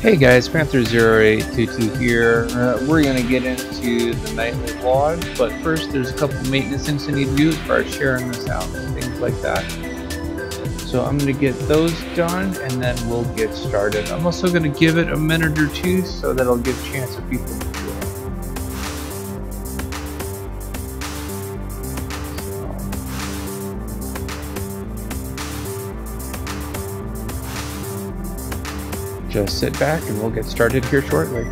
Hey guys, Panther 0822 here. We're going to get into the nightly log, but first there's a couple maintenance things I need to do as far as sharing this out and things like that. So I'm going to get those done and then we'll get started. I'm also going to give it a minute or two so that it'll give a chance for people to join. Just sit back and we'll get started here shortly.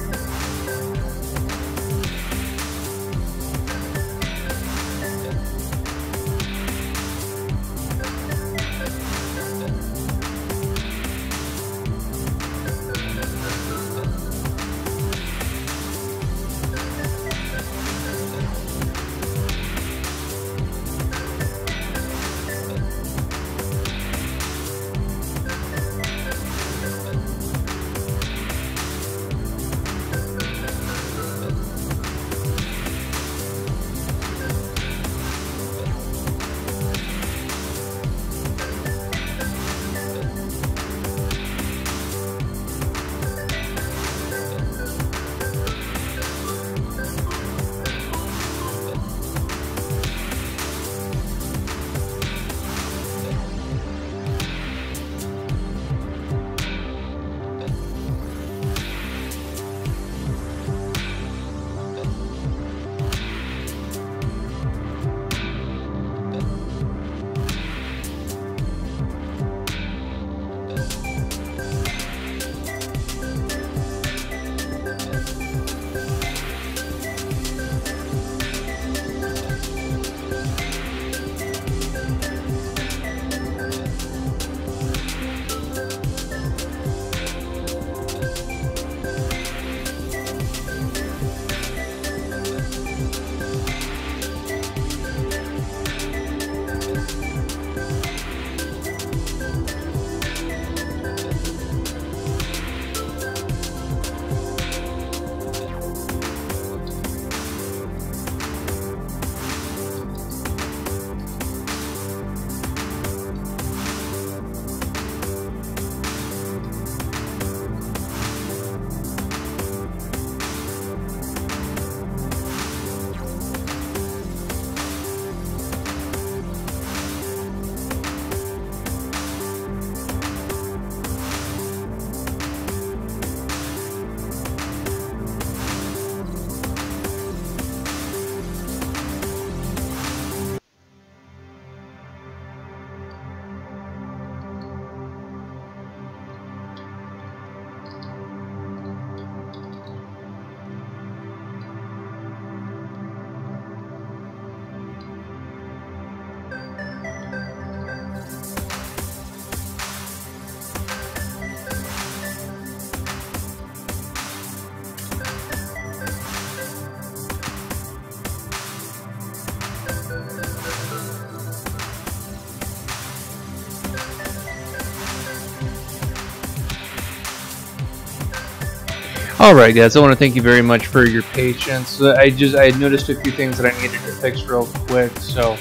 Alright guys, I want to thank you very much for your patience. I had noticed a few things that I needed to fix real quick, so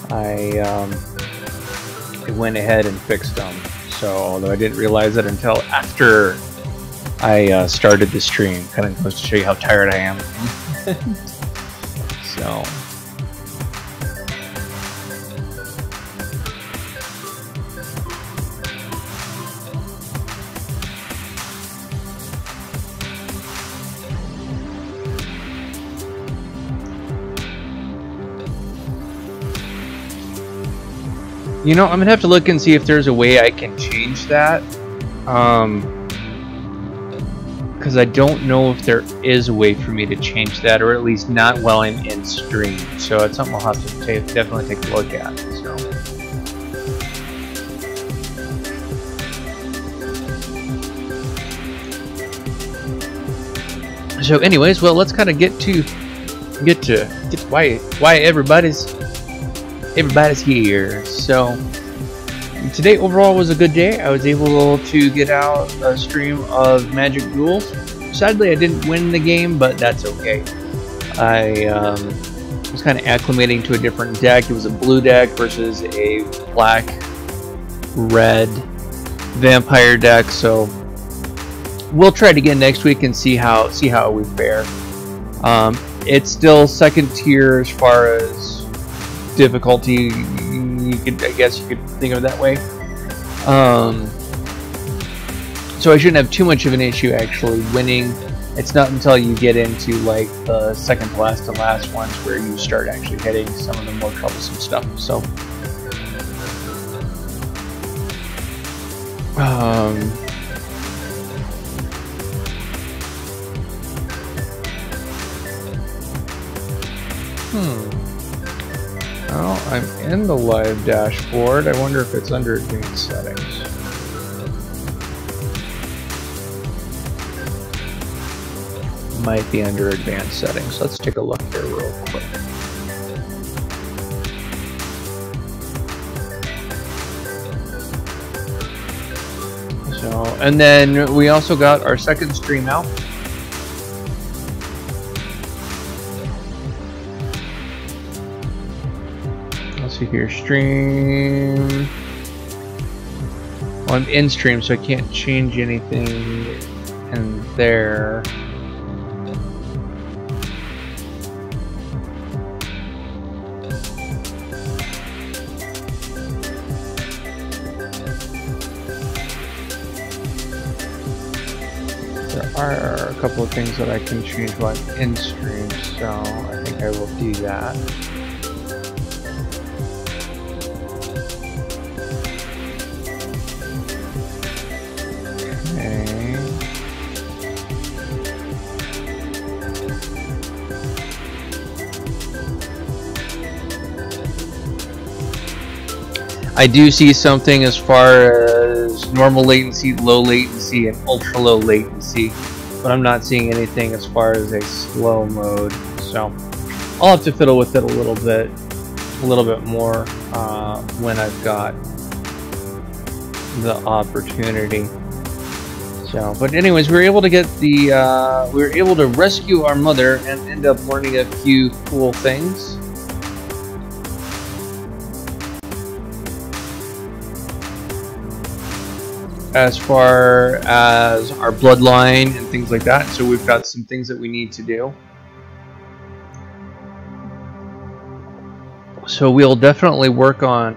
I went ahead and fixed them. So, although I didn't realize it until after I started the stream, kind of goes to show you how tired I am. So. You know, I'm gonna have to look and see if there's a way I can change that, because I don't know if there is a way for me to change that, or at least not while I'm in stream. So it's something I'll have to definitely take a look at. So anyways, well, let's kind of get to why everybody's here. So today overall was a good day. I was able to get out a stream of Magic Duels. Sadly I didn't win the game, but that's okay. I was kind of acclimating to a different deck. It was a blue deck versus a black red vampire deck, so we'll try it again next week and see how we fare. It's still second tier as far as difficulty. I guess you could think of it that way. So I shouldn't have too much of an issue actually winning. It's not until you get into like the second to last ones where you start actually hitting some of the more troublesome stuff. So well, I'm in the live dashboard. I wonder if it's under advanced settings. Might be under advanced settings. Let's take a look here real quick. So, and then we also got our second stream out. Let's see here, stream. Well, I'm in stream, so I can't change anything in there. There are a couple of things that I can change while I'm in stream, so I think I will do that. Okay. I do see something as far as normal latency, low latency, and ultra low latency, but I'm not seeing anything as far as a slow mode. So I'll have to fiddle with it a little bit more when I've got the opportunity. So, but anyways, we were able to get the we were able to rescue our mother and end up learning a few cool things. As far as our bloodline and things like that, so we've got some things that we need to do. So we'll definitely work on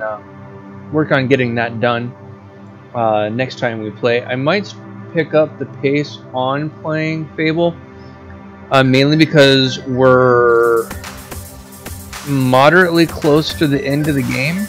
getting that done next time we play. I might pick up the pace on playing Fable, mainly because we're moderately close to the end of the game.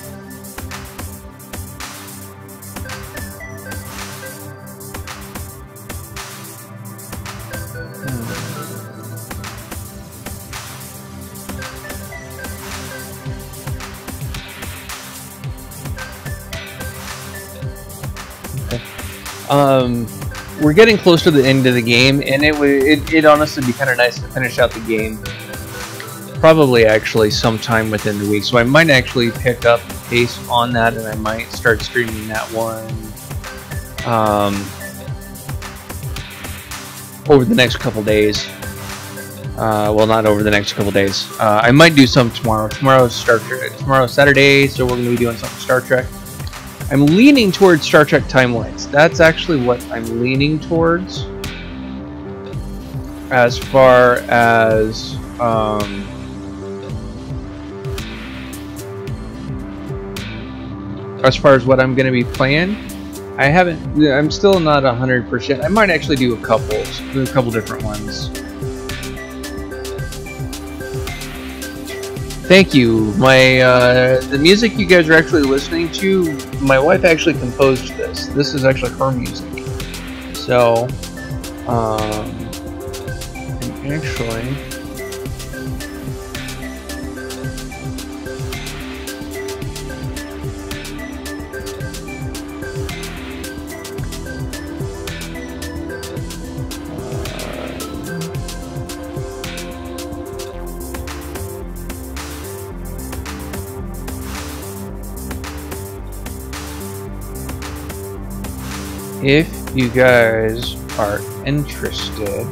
We're getting close to the end of the game, and it honestly be kind of nice to finish out the game. Probably actually sometime within the week, so I might actually pick up the pace on that, and I might start streaming that one over the next couple days. Well, not over the next couple days. I might do some tomorrow. Tomorrow's Saturday, so we're going to be doing something Star Trek. I'm leaning towards Star Trek Timelines. That's actually what I'm leaning towards. As far as what I'm going to be playing, I'm still not 100%. I might actually do a couple different ones. Thank you. The music you guys are actually listening to, my wife actually composed this. This is actually her music. So, actually, if you guys are interested,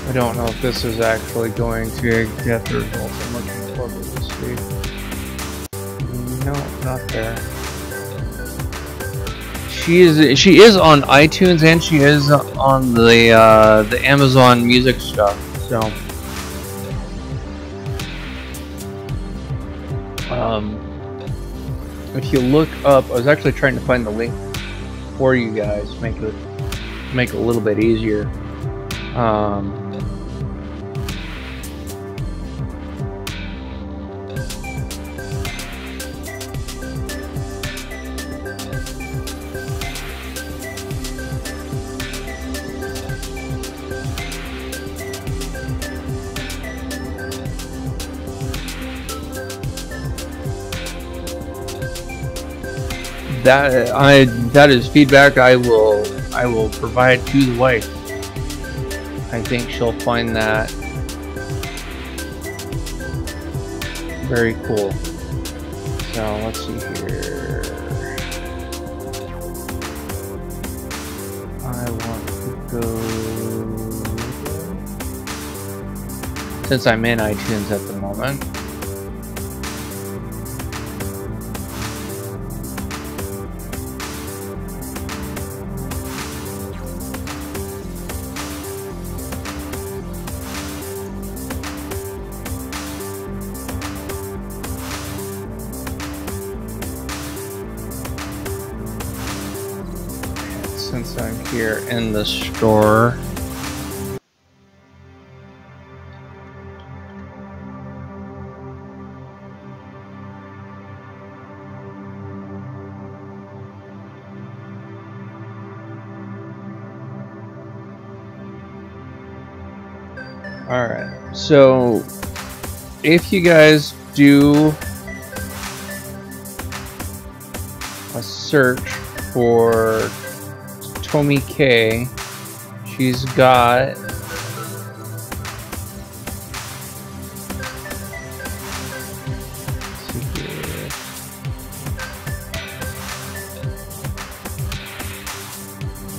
I don't know if this is actually going to get the results I'm looking for, but we'll see. No, not there. She is on iTunes and she is on the Amazon Music stuff. So, if you look up, I was actually trying to find the link for you guys, make it a little bit easier. That is feedback I will provide to the wife. I think she'll find that very cool. So let's see here. I want to go, since I'm in iTunes at the moment. Since I'm here in the store, alright, so if you guys do a search for Tommy K, she's got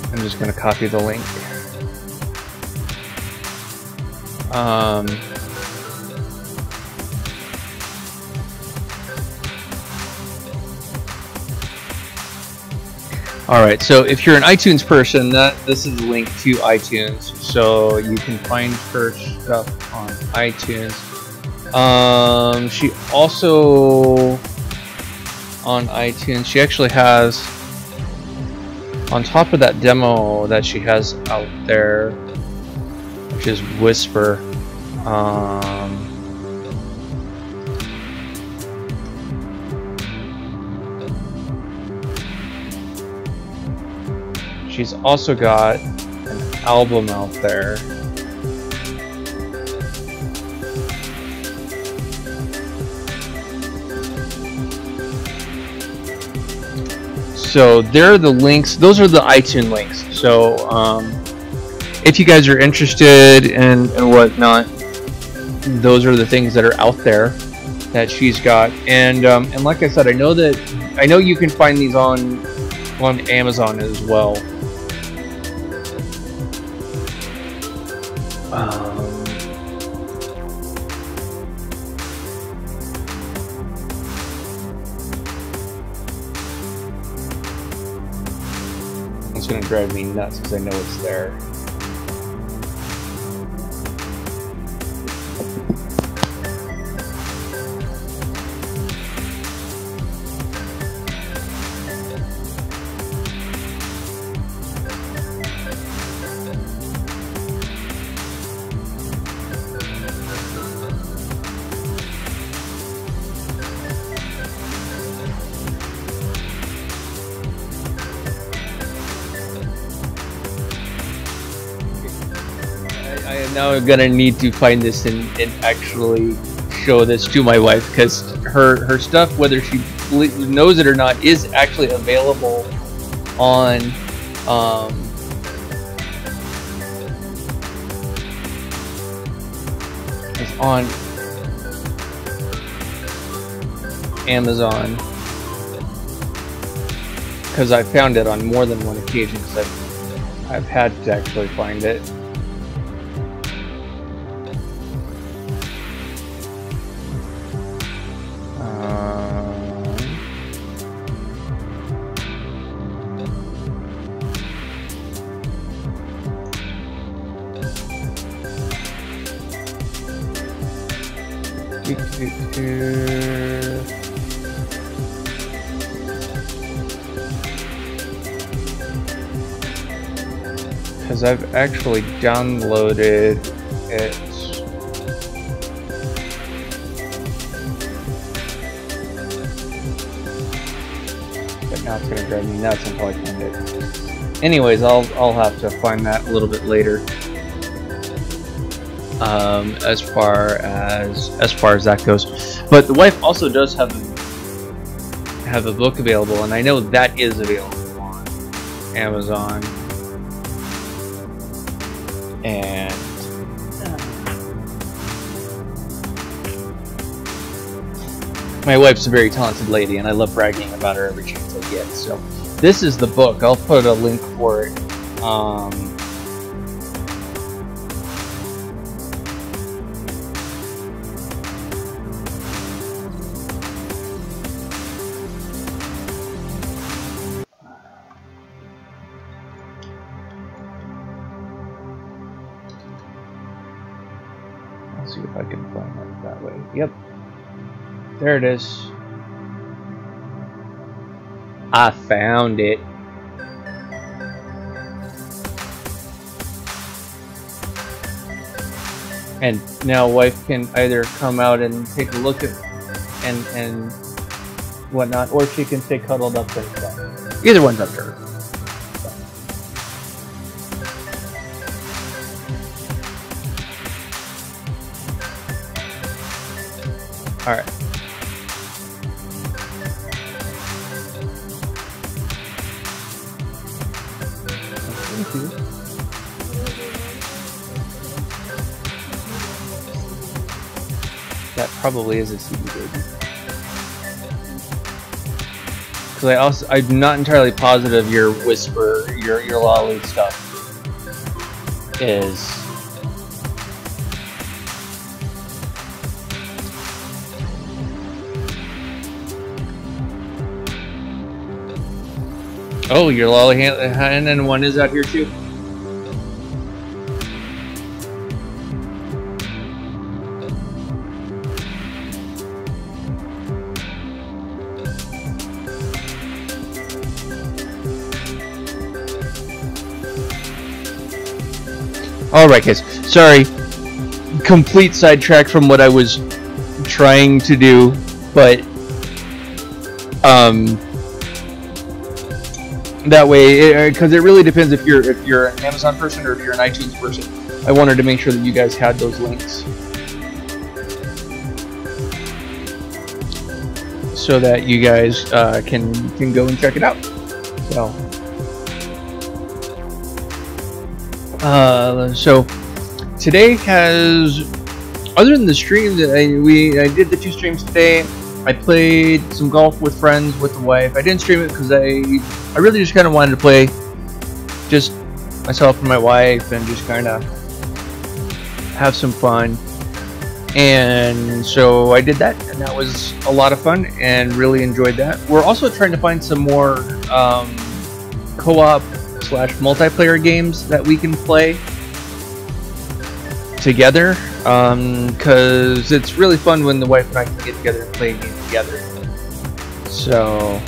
I'm just going to copy the link. Alright, so if you're an iTunes person, this is a link to iTunes, so you can find her stuff on iTunes. She also, on iTunes, she actually has, on top of that demo that she has out there, which is Whisper, she's also got an album out there. So there are the links. Those are the iTunes links. So if you guys are interested and whatnot, those are the things that are out there that she's got. And like I said, I know you can find these on Amazon as well. It's gonna drive me nuts because I know it's there. I am now gonna need to find this and actually show this to my wife, because her stuff, whether she knows it or not, is actually available on it's on Amazon, because I found it on more than one occasion, because I've had to actually find it. Because I've actually downloaded it. But now it's gonna drive me nuts until I find it. Anyways, I'll have to find that a little bit later. As far as that goes, but the wife also does have a book available, and I know that is available on Amazon. And my wife's a very talented lady, and I love bragging about her every chance I get. So this is the book. I'll put a link for it. Let's see if I can find it that way. Yep. There it is. I found it. And now wife can either come out and take a look at and whatnot, or she can stay cuddled up with stuff. Either one's up to her. Alright. Thank you. That probably is a CD baby. Because I'm not entirely positive your whisper, your lolly stuff is. Oh, your lolly hand and one is out here too. Alright guys, sorry, complete sidetrack from what I was trying to do, but that way, because it really depends if you're an Amazon person or if you're an iTunes person. I wanted to make sure that you guys had those links so that you guys can go and check it out. So today has, other than the stream that I did the 2 streams today. I played some golf with friends with the wife. I didn't stream it because I really just kind of wanted to play just myself and my wife and just kind of have some fun. And so I did that, and that was a lot of fun and really enjoyed that. We're also trying to find some more co-op / multiplayer games that we can play together, because it's really fun when the wife and I can get together and play a game together. So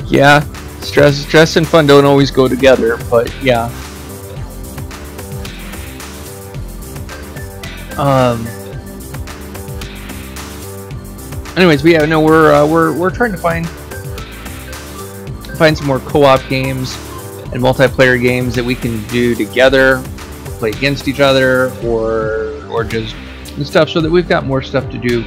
yeah, stress and fun don't always go together, but yeah. Anyways, but yeah, no, we're trying to find some more co-op games and multiplayer games that we can do together, play against each other, or just stuff, so that we've got more stuff to do.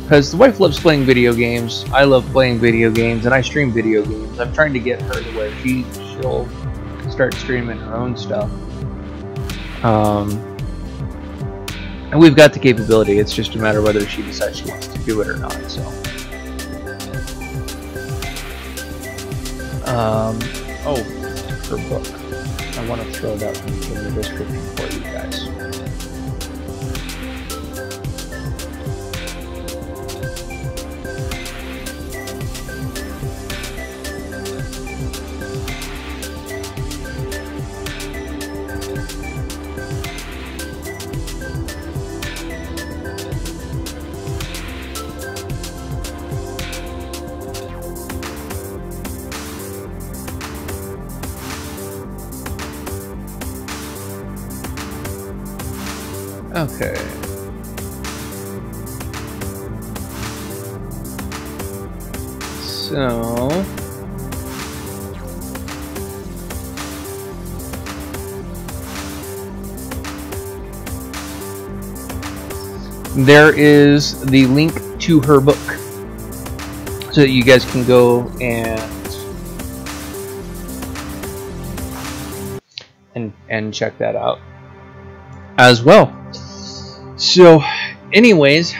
Because the wife loves playing video games, I love playing video games, and I stream video games. I'm trying to get her to where she'll start streaming her own stuff. And we've got the capability. It's just a matter of whether she decides she wants to do it or not. So, oh, her book. I want to throw that link in the description for you guys. Okay. So there is the link to her book, so that you guys can go and check that out as well. So, anyways,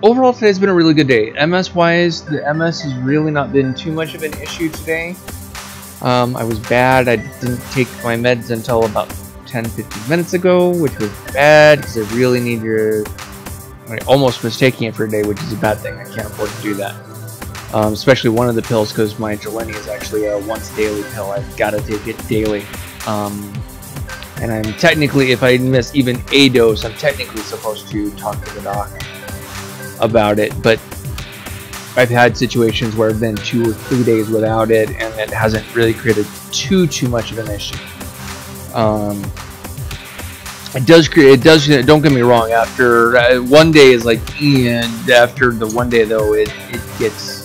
overall today's been a really good day. MS wise, the MS has really not been too much of an issue today. I was bad. I didn't take my meds until about 10-15 minutes ago, which was bad because I really need I almost was taking it for a day, which is a bad thing. I can't afford to do that. Especially one of the pills, because my Gilenya is actually a once daily pill. I've got to take it daily. And I'm technically, if I miss even a dose, I'm technically supposed to talk to the doc about it. But I've had situations where I've been 2 or 3 days without it, and it hasn't really created too much of an issue. It does, don't get me wrong, after 1 day is like, and after the 1 day though, it gets,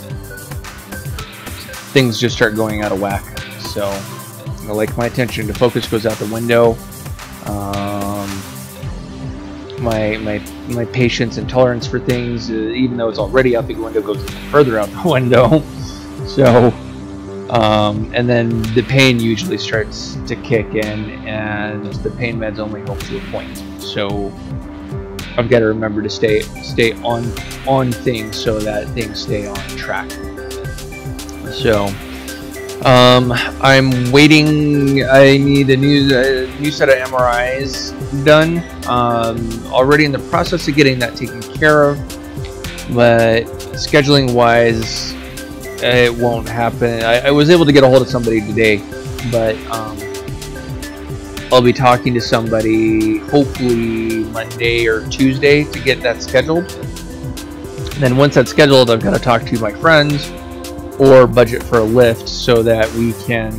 things just start going out of whack. So, like, my attention to focus goes out the window. My patience and tolerance for things, even though it's already out the window, goes even further out the window. So, and then the pain usually starts to kick in, and the pain meds only help to a point. So I've got to remember to stay on things so that things stay on track. So I'm waiting. I need a new set of MRIs done. Already in the process of getting that taken care of, but scheduling wise, it won't happen. I was able to get a hold of somebody today, but I'll be talking to somebody hopefully Monday or Tuesday to get that scheduled. And then once that's scheduled, I've got to talk to my friends or budget for a lift so that we can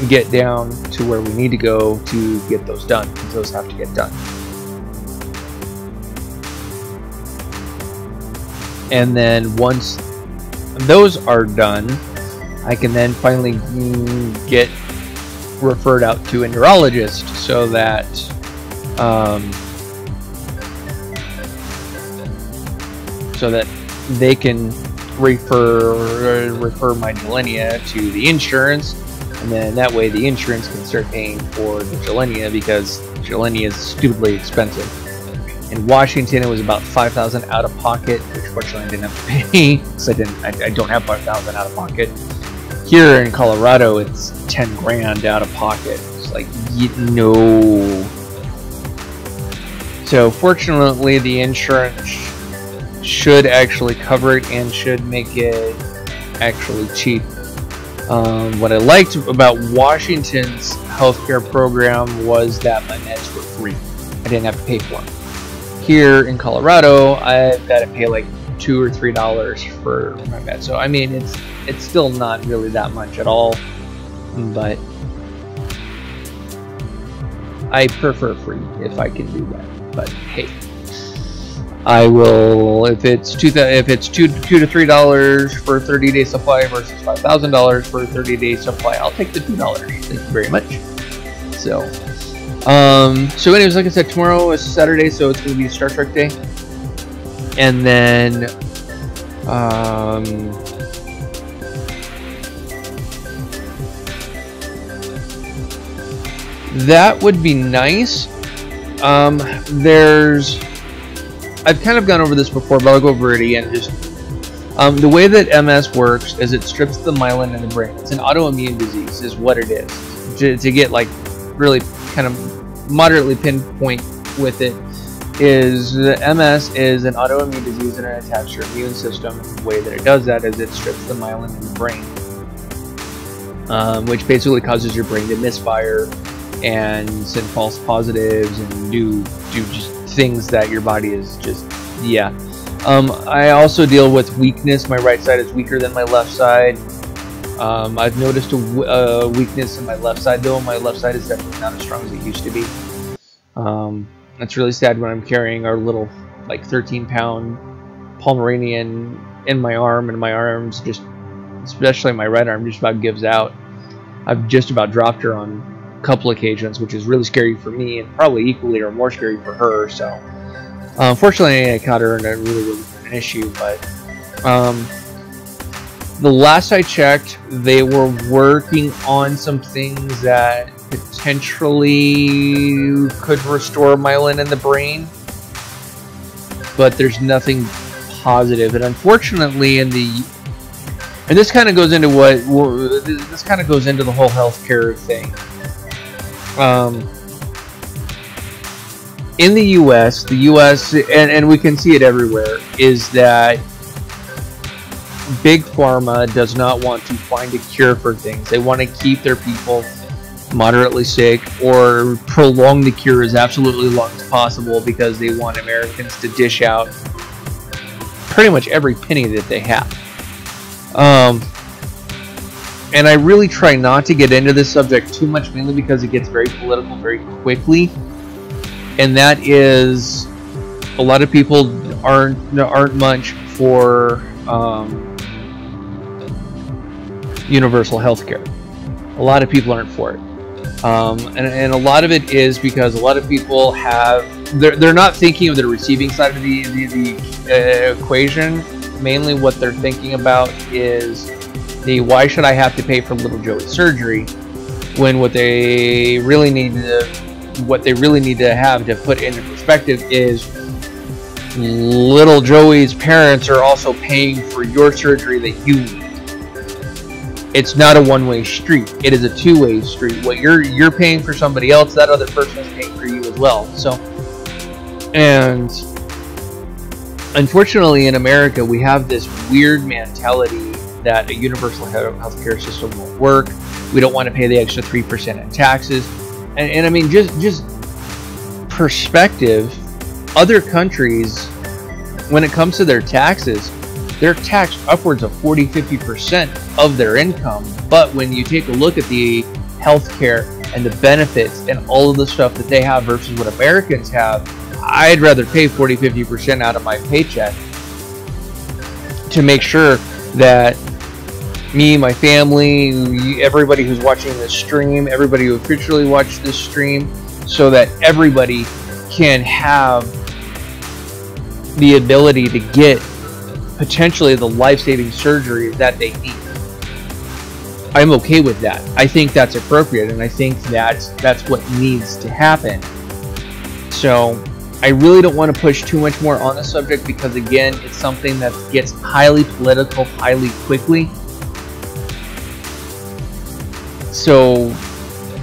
get down to where we need to go to get those done, because those have to get done. And then once those are done, I can then finally get referred out to a neurologist so that they can refer my Gilenya to the insurance, and then that way the insurance can start paying for the Gilenya, because Gilenya is stupidly expensive. In Washington, it was about $5,000 out of pocket, which fortunately I didn't have to pay, because I don't have $5,000 out of pocket. Here in Colorado, it's 10 grand out of pocket. It's like, no. So fortunately, the insurance should actually cover it and should make it actually cheap. What I liked about Washington's healthcare program was that my meds were free. I didn't have to pay for them. Here in Colorado, I've got to pay like $2 or $3 for my meds. So I mean, it's still not really that much at all, but I prefer free if I can do that. But hey, I will, if it's $2 to $3 for a 30-day supply versus $5,000 for a 30-day supply, I'll take the $2. Thank you very much. So, so anyways, like I said, tomorrow is Saturday, so it's going to be a Star Trek day, and then that would be nice. I've kind of gone over this before, but I'll go over it again. Just the way that MS works is it strips the myelin in the brain. It's an autoimmune disease, is what it is. To get like really kind of moderately pinpoint with it, is MS is an autoimmune disease and it attacks your immune system. The way that it does that is it strips the myelin in the brain, which basically causes your brain to misfire and send false positives and do just things that your body is just, I also deal with weakness. My right side is weaker than my left side. I've noticed a weakness in my left side, though. My left side is definitely not as strong as it used to be. That's really sad when I'm carrying our little, like, 13-pound Pomeranian in my arm, and my arms just, especially my right arm, just about gives out. I've just about dropped her on a couple occasions, which is really scary for me, and probably equally or more scary for her. So, unfortunately, I caught her in a really an issue, but the last I checked, they were working on some things that potentially could restore myelin in the brain, but there's nothing positive. And unfortunately, and this kind of goes into this kind of goes into the whole healthcare thing. In the U.S., and we can see it everywhere, is that Big Pharma does not want to find a cure for things. They want to keep their people moderately sick or prolong the cure as absolutely long as possible because they want Americans to dish out pretty much every penny that they have. And I really try not to get into this subject too much, mainly because it gets very political very quickly. And that is, a lot of people aren't much for universal health care. A lot of people aren't for it. And a lot of it is because a lot of people they're not thinking of the receiving side of the equation. Mainly what they're thinking about is why should I have to pay for little Joey's surgery when what they really need to have to put into perspective is little Joey's parents are also paying for your surgery that you need. It's not a one-way street. It is a two-way street. What you're paying for somebody else, that other person is paying for you as well. So, and unfortunately in America, we have this weird mentality that a universal healthcare system won't work. We don't want to pay the extra 3% in taxes. And I mean, just perspective, other countries, when it comes to their taxes, they're taxed upwards of 40-50% of their income. But when you take a look at the healthcare and the benefits and all of the stuff that they have versus what Americans have, I'd rather pay 40-50% out of my paycheck to make sure that me, my family, everybody who's watching this stream, everybody who officially watched this stream, so that everybody can have the ability to get potentially the life-saving surgery that they need. I'm okay with that. I think that's appropriate, and I think that's what needs to happen. So I really don't want to push too much more on the subject because, again, it's something that gets highly political highly quickly. So,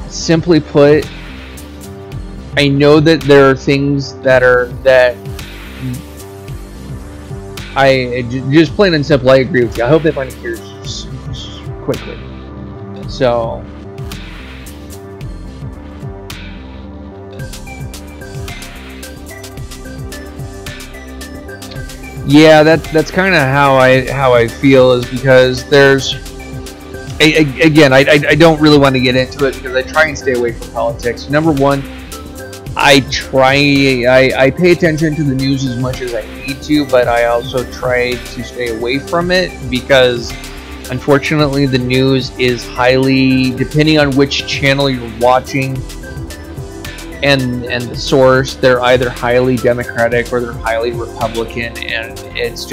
simply put, I know that there are things that I just plain and simple, I agree with you. I hope they find a cure quickly. So, yeah, that's kind of how I feel, is because there's, again, I don't really want to get into it because I try and stay away from politics. Number one, I pay attention to the news as much as I need to, but I also try to stay away from it because, unfortunately, the news is highly, depending on which channel you're watching and the source, they're either highly Democratic or they're highly Republican, and it's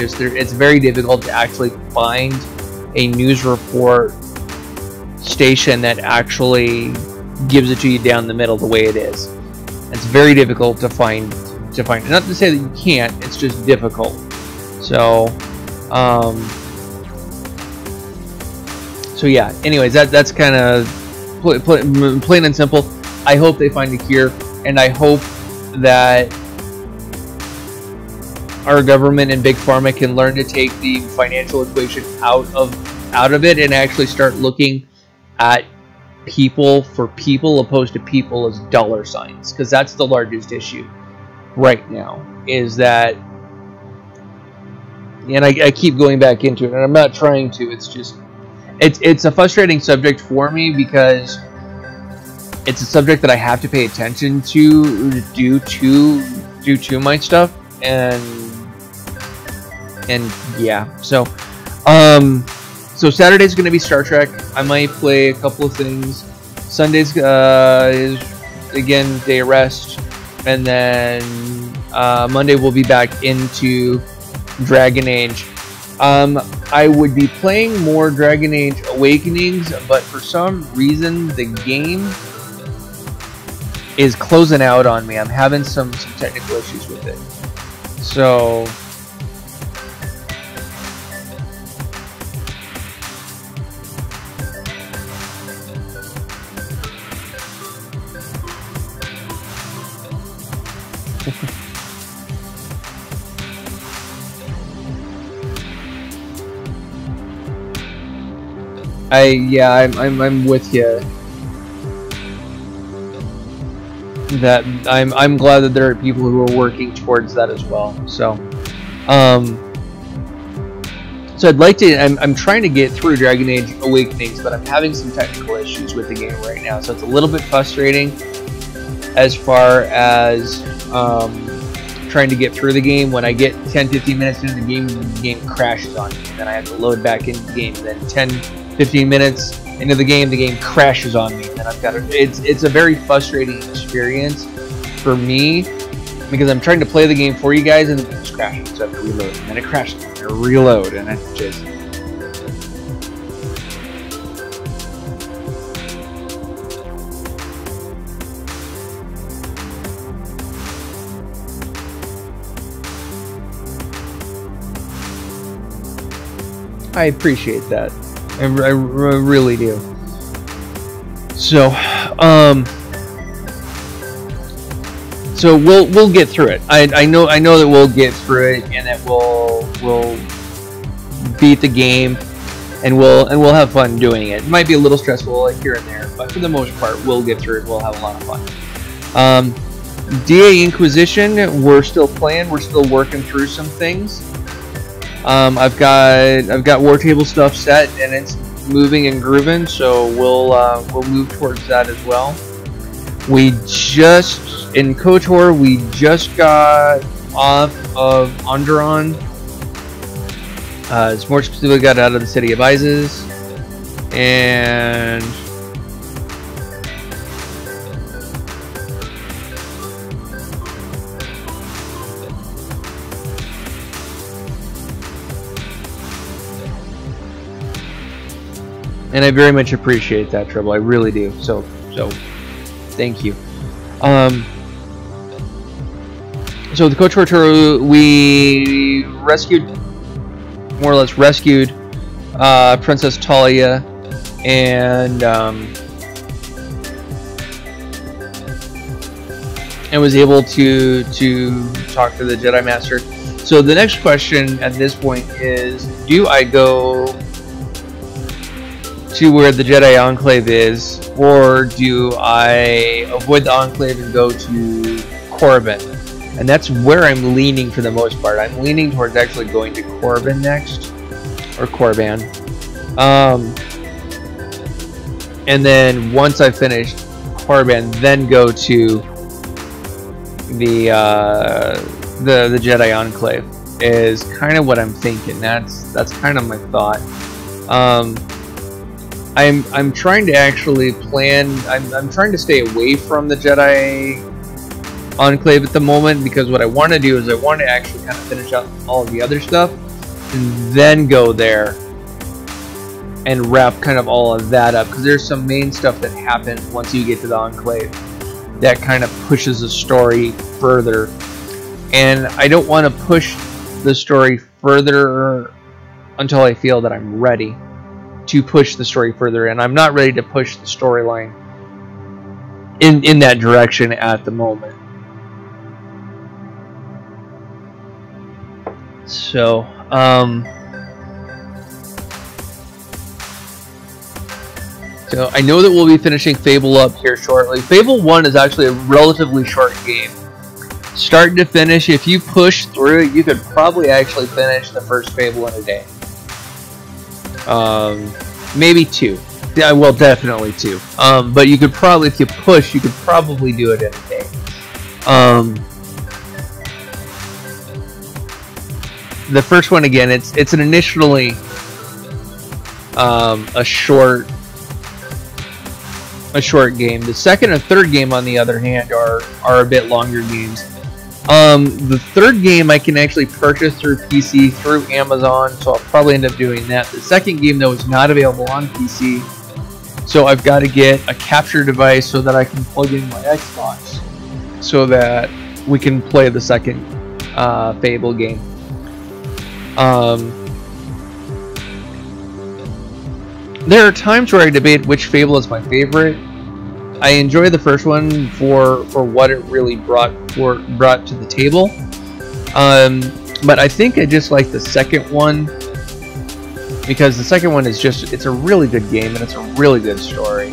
very difficult to actually find a news report station that actually gives it to you down the middle the way it is. It's very difficult to find. Not to say that you can't, it's just difficult. So, so yeah. Anyways, that's kind of plain and simple. I hope they find a cure, and I hope that our government and Big Pharma can learn to take the financial equation out of it and actually start looking at people for people opposed to people as dollar signs, because that's the largest issue right now, is that, and I keep going back into it, and I'm not trying to, it's just, it's a frustrating subject for me because it's a subject that I have to pay attention to due to my stuff, and yeah. So so Saturday's going to be Star Trek. I might play a couple of things. Sunday's is again day of rest, and then Monday we'll be back into Dragon Age. I would be playing more Dragon Age Awakenings, but for some reason the game is closing out on me. I'm having some technical issues with it. So I'm with you. That I'm glad that there are people who are working towards that as well. So, so I'd like to. I'm trying to get through Dragon Age Awakenings, but I'm having some technical issues with the game right now. So it's a little bit frustrating as far as trying to get through the game. When I get 10-15 minutes into the game crashes on me, and then I have to load back into the game. Then 10-15 minutes into the game crashes on me, and I've got to, it's a very frustrating experience for me because I'm trying to play the game for you guys and the game's crashing, so I have to reload, and then it crashes, and I reload, and it's just I appreciate that. I really do. So, so we'll get through it. I know that we'll get through it, and that we'll beat the game, and we'll have fun doing it. It might be a little stressful, like here and there, but for the most part, we'll get through it. We'll have a lot of fun. DA Inquisition, we're still playing. We're still working through some things. I've got War Table stuff set, and it's moving and grooving, so we'll move towards that as well. We just in KOTOR we just got off of Onderon. It's more specifically got out of the city of Isis, and I very much appreciate that, Trouble. I really do. So thank you. So the KOTOR tour, we more or less rescued Princess Talia, and was able to talk to the Jedi Master. So the next question at this point is, do I go to where the Jedi Enclave is, or do I avoid the Enclave and go to Korriban? And that's where I'm leaning for the most part. I'm leaning towards actually going to Korriban next, or Korriban. And then once I finish Korriban, then go to the Jedi Enclave is kind of what I'm thinking. That's kind of my thought. I'm trying to actually plan. I'm trying to stay away from the Jedi Enclave at the moment, because what I want to do is I want to actually kind of finish up all of the other stuff and then go there and wrap kind of all of that up, because there's some main stuff that happens once you get to the Enclave that kind of pushes the story further, and I don't want to push the story further until I feel that I'm ready to push the story further, and I'm not ready to push the storyline in that direction at the moment. So so I know that we'll be finishing Fable up here shortly. Fable 1 is actually a relatively short game. Start to finish, if you push through it, you could probably actually finish the first Fable in a day. maybe 2. Yeah, well, definitely 2. But you could probably, if you push, you could probably do it in a day. The first one, again, it's an initially a short game. The second and third game, on the other hand, are a bit longer games. The third game I can actually purchase through PC, through Amazon, so I'll probably end up doing that. The second game, though, is not available on PC, so I've got to get a capture device so that I can plug in my Xbox so that we can play the second Fable game. There are times where I debate which Fable is my favorite. I enjoy the first one for what it really brought to the table. But I think I just like the second one because the second one is just, it's a really good game and it's a really good story.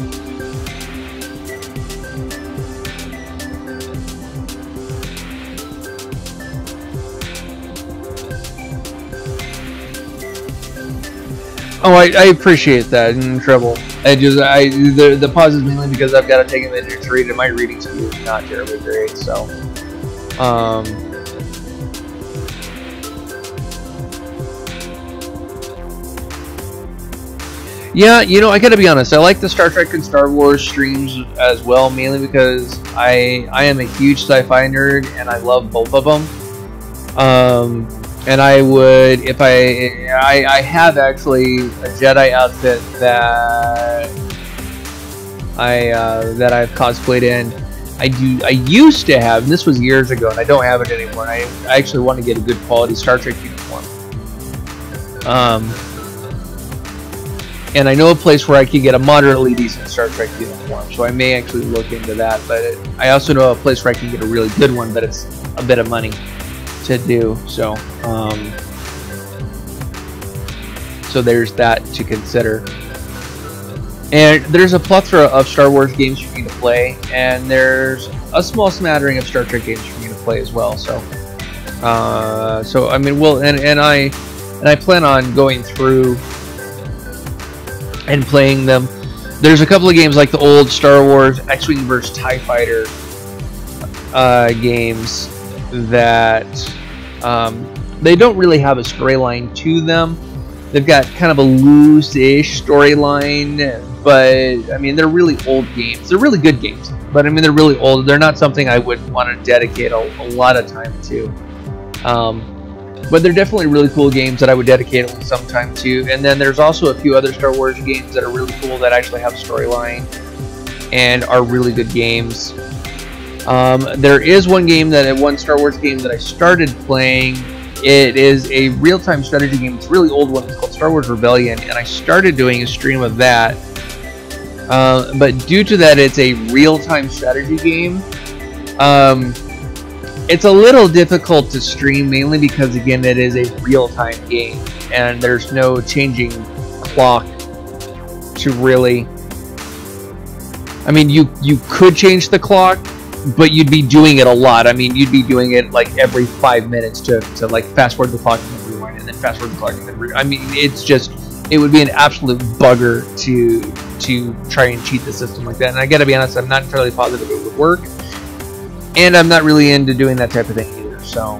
Oh, I appreciate that, in trouble. The pause is mainly because I've got to take a minute to read, and my reading speed is not terribly great, so. Yeah, you know, I gotta be honest, I like the Star Trek and Star Wars streams as well, mainly because I am a huge sci-fi nerd, and I love both of them. And I would, if I have actually a Jedi outfit that I've cosplayed in. I used to have, and this was years ago, and I don't have it anymore. I actually want to get a good quality Star Trek uniform. And I know a place where I can get a moderately decent Star Trek uniform, so I may actually look into that. But I also know a place where I can get a really good one, but it's a bit of money to do, so so there's that to consider. And there's a plethora of Star Wars games for me to play, and there's a small smattering of Star Trek games for me to play as well. So so I mean, well, and I plan on going through and playing them. There's a couple of games like the old Star Wars X-Wing vs. TIE Fighter games that they don't really have a storyline to them. They've got kind of a loose-ish storyline, but I mean, they're really old games. They're really good games, but I mean, they're really old. They're not something I would want to dedicate a lot of time to. But they're definitely really cool games that I would dedicate some time to. And then there's also a few other Star Wars games that are really cool that actually have a storyline and are really good games. There is one Star Wars game that I started playing. It is a real-time strategy game. It's a really old one. It's called Star Wars Rebellion, and I started doing a stream of that. But due to that, it's a real-time strategy game. It's a little difficult to stream, mainly because, again, it is a real-time game, and there's no changing clock to really... I mean, you could change the clock, but you'd be doing it a lot. I mean, you'd be doing it like every 5 minutes to like fast forward the clock and then rewind, and then fast forward the clock and then rewind. I mean, it's just, it would be an absolute bugger to try and cheat the system like that. And I gotta be honest, I'm not entirely positive it would work, and I'm not really into doing that type of thing either. So,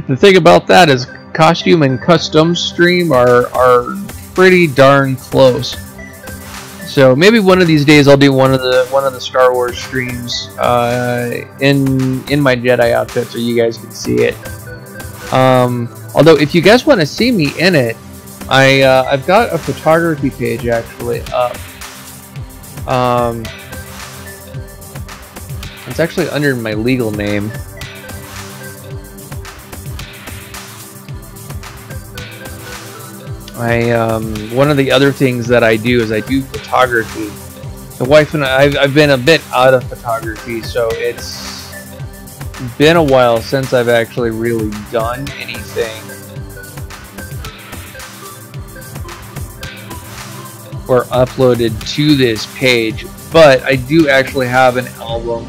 the thing about that is costume and custom stream are pretty darn close. So maybe one of these days I'll do one of the Star Wars streams in my Jedi outfit so you guys can see it. Although if you guys want to see me in it, I've got a photography page actually up. It's actually under my legal name. One of the other things that I do is I do photography, the wife and I've been a bit out of photography, so it's been a while since I've actually really done anything or uploaded to this page. But I do actually have an album,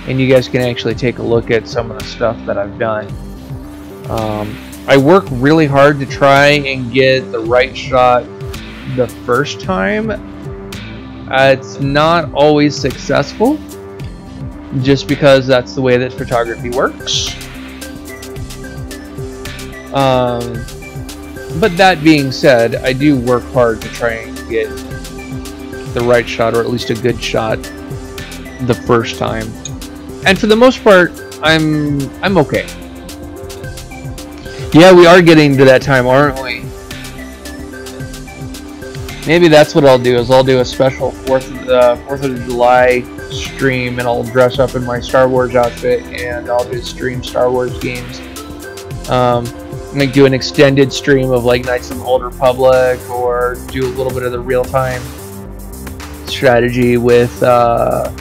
and you guys can actually take a look at some of the stuff that I've done. I work really hard to try and get the right shot the first time. It's not always successful, just because that's the way that photography works. But that being said, I do work hard to try and get the right shot, or at least a good shot, the first time. And for the most part, I'm okay. Yeah, we are getting to that time, aren't we? Maybe that's what I'll do, is I'll do a special 4th of July stream, and I'll dress up in my Star Wars outfit, and I'll just stream Star Wars games. Like do an extended stream of like Knights of the Old Republic, or do a little bit of the real-time strategy with the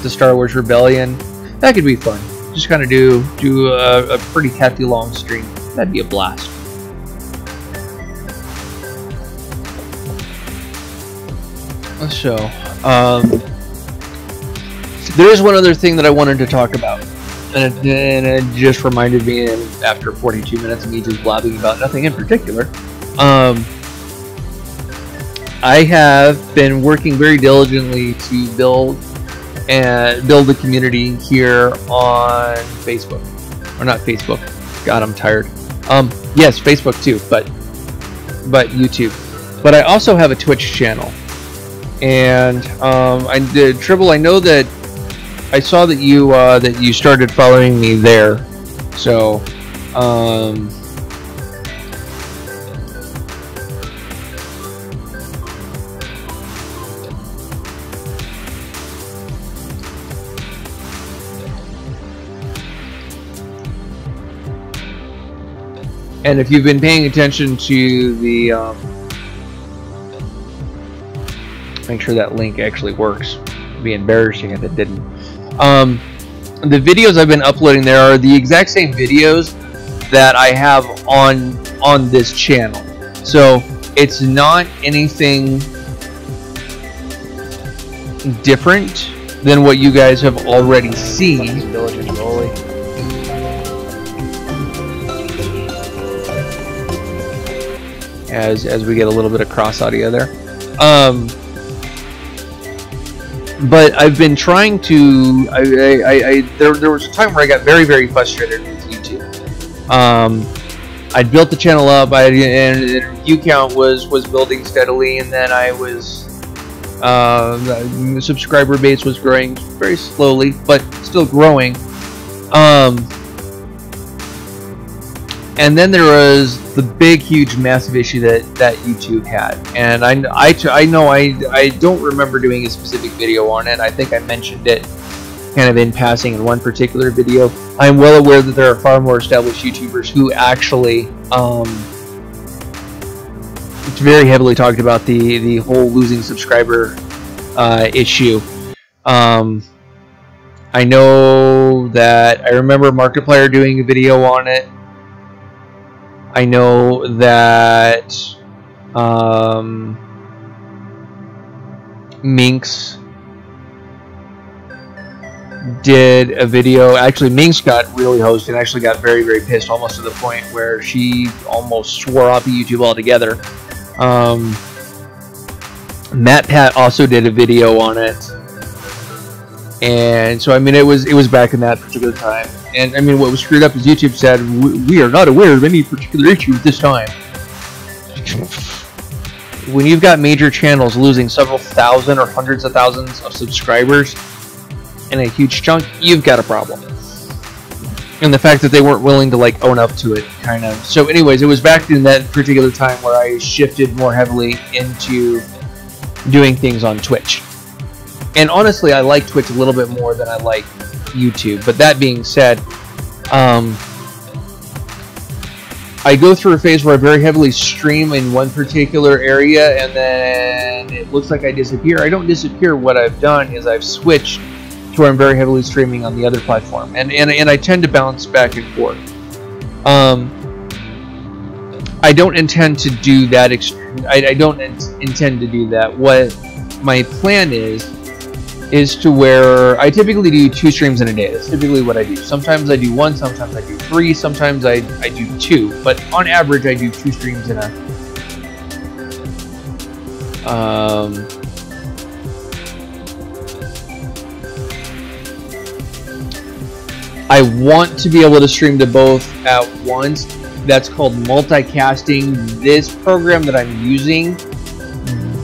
Star Wars Rebellion. That could be fun. Just kind of do a pretty hefty long stream. That'd be a blast. So, there is one other thing that I wanted to talk about, and it just reminded me, and after 42 minutes of me just blabbing about nothing in particular, I have been working very diligently to build the community here on Facebook, or not Facebook. God, I'm tired. Yes, Facebook too, but YouTube. But I also have a Twitch channel. And Tribble, I know that I saw that you started following me there, so and if you've been paying attention to the make sure that link actually works. It'd be embarrassing if it didn't. The videos I've been uploading there are the exact same videos that I have on this channel. So it's not anything different than what you guys have already seen. As we get a little bit of cross audio there. But I've been trying to. There was a time where I got very, very frustrated with YouTube. I'd built the channel up, and view count was building steadily, and then I was the subscriber base was growing very slowly, but still growing. And then there was the big, huge, massive issue that YouTube had, and I know I don't remember doing a specific video on it. I think I mentioned it kind of in passing in one particular video. I'm well aware that there are far more established YouTubers who actually it's very heavily talked about the whole losing subscriber issue. I know that I remember Markiplier doing a video on it. I know that Minx did a video. Actually, Minx got really hosed and actually got very, very pissed, almost to the point where she almost swore off of YouTube altogether. MatPat also did a video on it, and so I mean it was back in that particular time. And I mean, what was screwed up is YouTube said, we are not aware of any particular issue at this time. When you've got major channels losing several thousand or hundreds of thousands of subscribers in a huge chunk, you've got a problem. And the fact that they weren't willing to like own up to it, kind of. So anyways, it was back in that particular time where I shifted more heavily into doing things on Twitch. And honestly, I like Twitch a little bit more than I like YouTube. But that being said, I go through a phase where I very heavily stream in one particular area, and then it looks like I disappear. I don't disappear. What I've done is I've switched to where I'm very heavily streaming on the other platform, and I tend to bounce back and forth. I don't intend to do that. I don't intend to do that. What my plan is to where I typically do 2 streams in a day. That's typically what I do. Sometimes I do 1, sometimes I do 3, sometimes I do 2. But on average, I do 2 streams in a... I want to be able to stream to both at once. That's called multicasting. This program that I'm using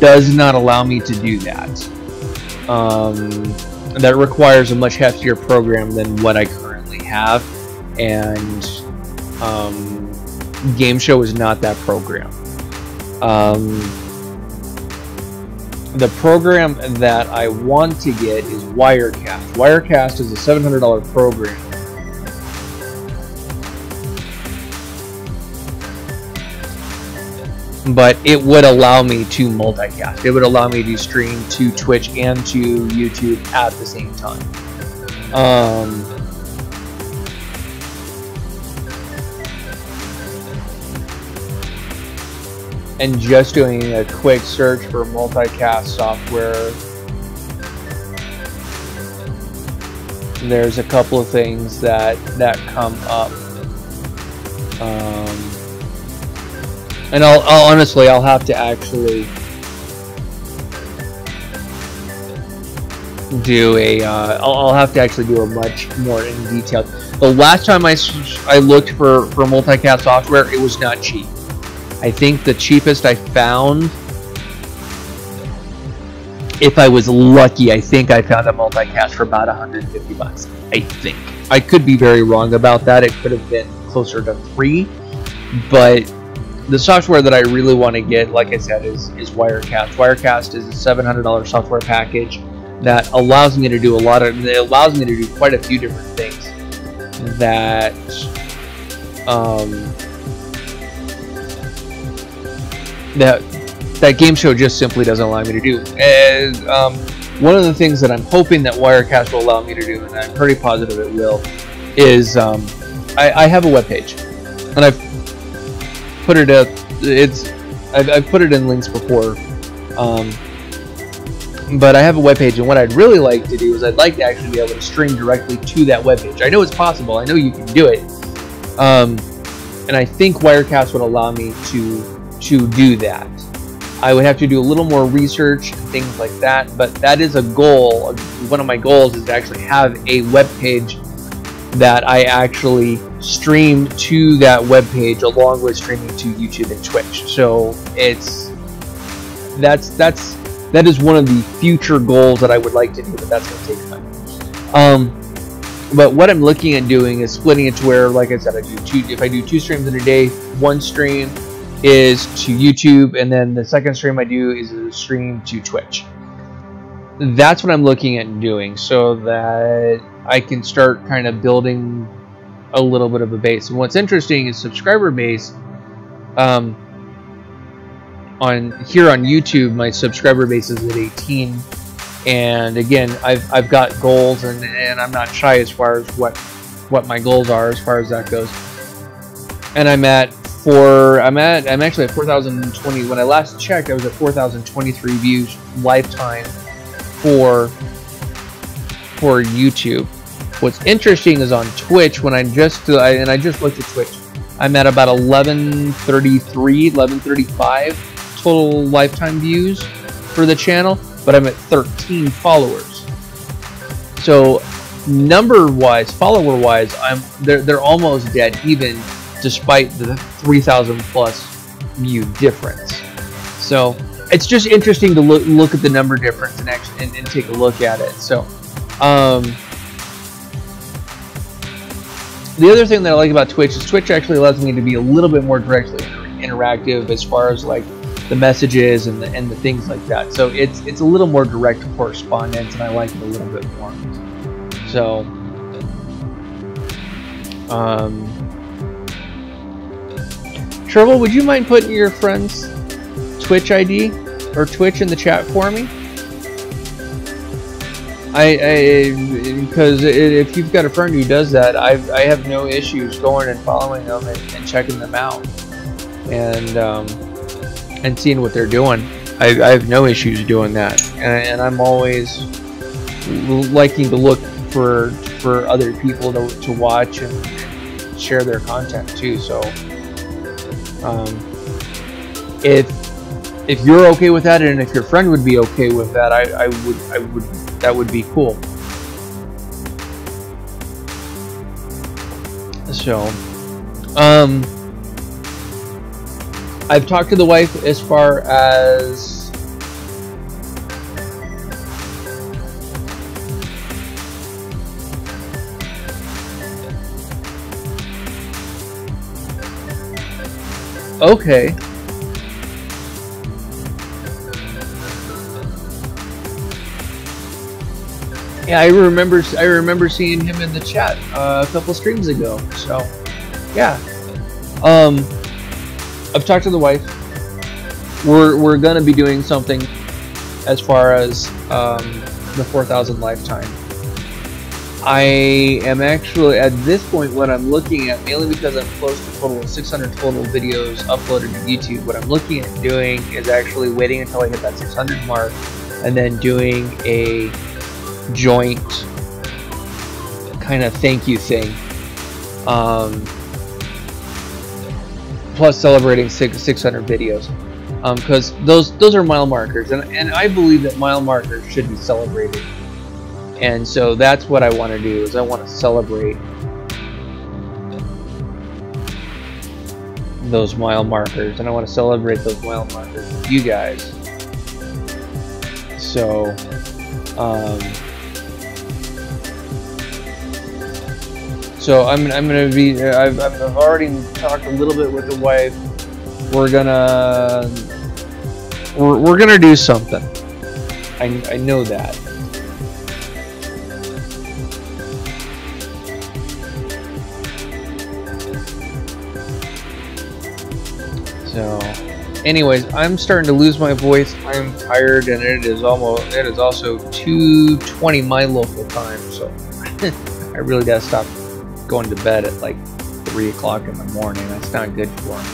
does not allow me to do that. That requires a much heftier program than what I currently have, and Game Show is not that program. The program that I want to get is Wirecast. Wirecast is a $700 program. But it would allow me to multicast. It would allow me to stream to Twitch and to YouTube at the same time. And just doing a quick search for multicast software, there's a couple of things that come up. And I'll have to actually do a I'll have to actually do a much more in detail. The last time I looked for multicast software, it was not cheap. I think the cheapest I found, if I was lucky, I think I found a multicast for about $150. I think. I could be very wrong about that. It could have been closer to $3, but the software that I really want to get, like I said, is Wirecast. Wirecast is a $700 software package that allows me to do quite a few different things that that Game Show just simply doesn't allow me to do. And one of the things that I'm hoping that Wirecast will allow me to do, and I'm pretty positive it will, is I have a webpage, and I've put it up. I've put it in links before, but I have a webpage, and what I'd really like to do is I'd like to actually be able to stream directly to that webpage. I know it's possible. I know you can do it, and I think Wirecast would allow me to do that. I would have to do a little more research and things like that, but that is a goal. One of my goals is to actually have a webpage that I actually stream to that webpage along with streaming to YouTube and Twitch. So that is one of the future goals that I would like to do, but that's going to take time. But what I'm looking at doing is splitting it to where, like I said, if I do 2 streams in a day, 1 stream is to YouTube, and then the second stream I do is a stream to Twitch. That's what I'm looking at doing, so that I can start kind of building a little bit of a base. And what's interesting is subscriber base. On YouTube, my subscriber base is at 18, and again, I've got goals, and I'm not shy as far as what my goals are as far as that goes. And I'm actually at 4,020. When I last checked, I was at 4,023 views lifetime for YouTube. What's interesting is on Twitch, when I just looked at Twitch, I'm at about 1133, 1135 total lifetime views for the channel, but I'm at 13 followers. So number-wise, follower-wise, they're almost dead even, despite the 3,000 plus view difference. So it's just interesting to look at the number difference and take a look at it. So the other thing that I like about Twitch is Twitch actually allows me to be a little bit more directly interactive as far as like the messages and the things like that. So it's a little more direct correspondence, and I like it a little bit more. So Tribble, would you mind putting your friend's Twitch ID or Twitch in the chat for me? Because if you've got a friend who does that, I have no issues going and following them and checking them out and seeing what they're doing. I have no issues doing that, and I'm always liking to look for other people to watch and share their content too. So if you're okay with that, and if your friend would be okay with that, I would that would be cool. So I've talked to the wife as far as okay. Yeah, I remember seeing him in the chat a couple streams ago. So, yeah. I've talked to the wife. We're gonna be doing something as far as the 4,000 lifetime. I am actually at this point what I'm looking at, mainly because I'm close to a total of 600 total videos uploaded to YouTube. What I'm looking at doing is actually waiting until I hit that 600 mark, and then doing a joint kind of thank you thing, plus celebrating 600 videos, because those are mile markers, and I believe that mile markers should be celebrated, and so that's what I want to do. Is I want to celebrate those mile markers, and I want to celebrate those mile markers with you guys. So So I'm gonna be. I've already talked a little bit with the wife. We're gonna do something. I know that. So, anyways, I'm starting to lose my voice. I'm tired, and it is also 2:20 my local time. So I really gotta stop going to bed at like 3 o'clock in the morning. That's not good for me.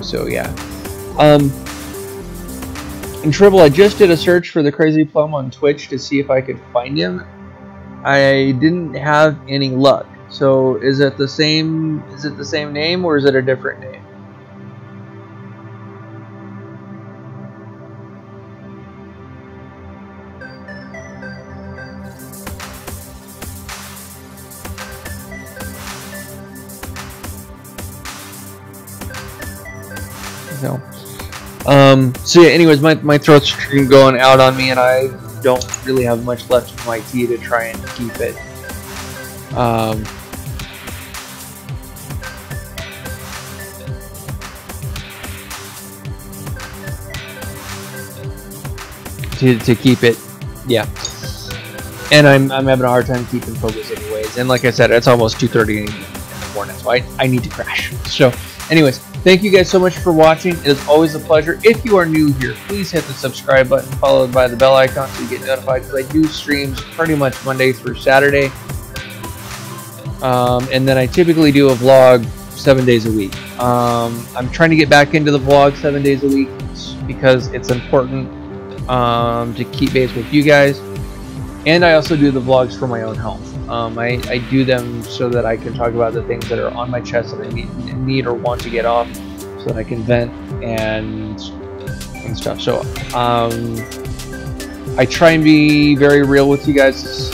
So yeah. And Tribble, I just did a search for the Crazy Plum on Twitch to see if I could find him. I didn't have any luck. So is it the same name, or is it a different name? No. So yeah, anyways, my throat's going out on me, and I don't really have much left of my tea to try and keep it. To keep it, yeah. And I'm having a hard time keeping focus anyways. And like I said, it's almost 2:30 in the morning, so I need to crash. So anyways, thank you guys so much for watching. It is always a pleasure. If you are new here, please hit the subscribe button followed by the bell icon so you get notified, because I do streams pretty much Monday through Saturday. And then I typically do a vlog 7 days a week. I'm trying to get back into the vlog 7 days a week because it's important to keep pace with you guys. And I also do the vlogs for my own health. I do them so that I can talk about the things that are on my chest that I need or want to get off, so that I can vent and stuff. So I try and be very real with you guys.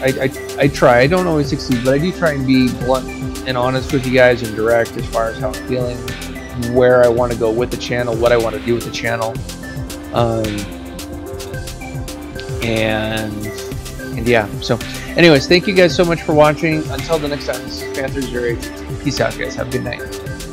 I try. I don't always succeed, but I do try and be blunt and honest with you guys and direct as far as how I'm feeling, where I want to go with the channel, what I want to do with the channel, and yeah. So Anyways, thank you guys so much for watching. Until the next time, this is Panther 08. Peace out, guys. Have a good night.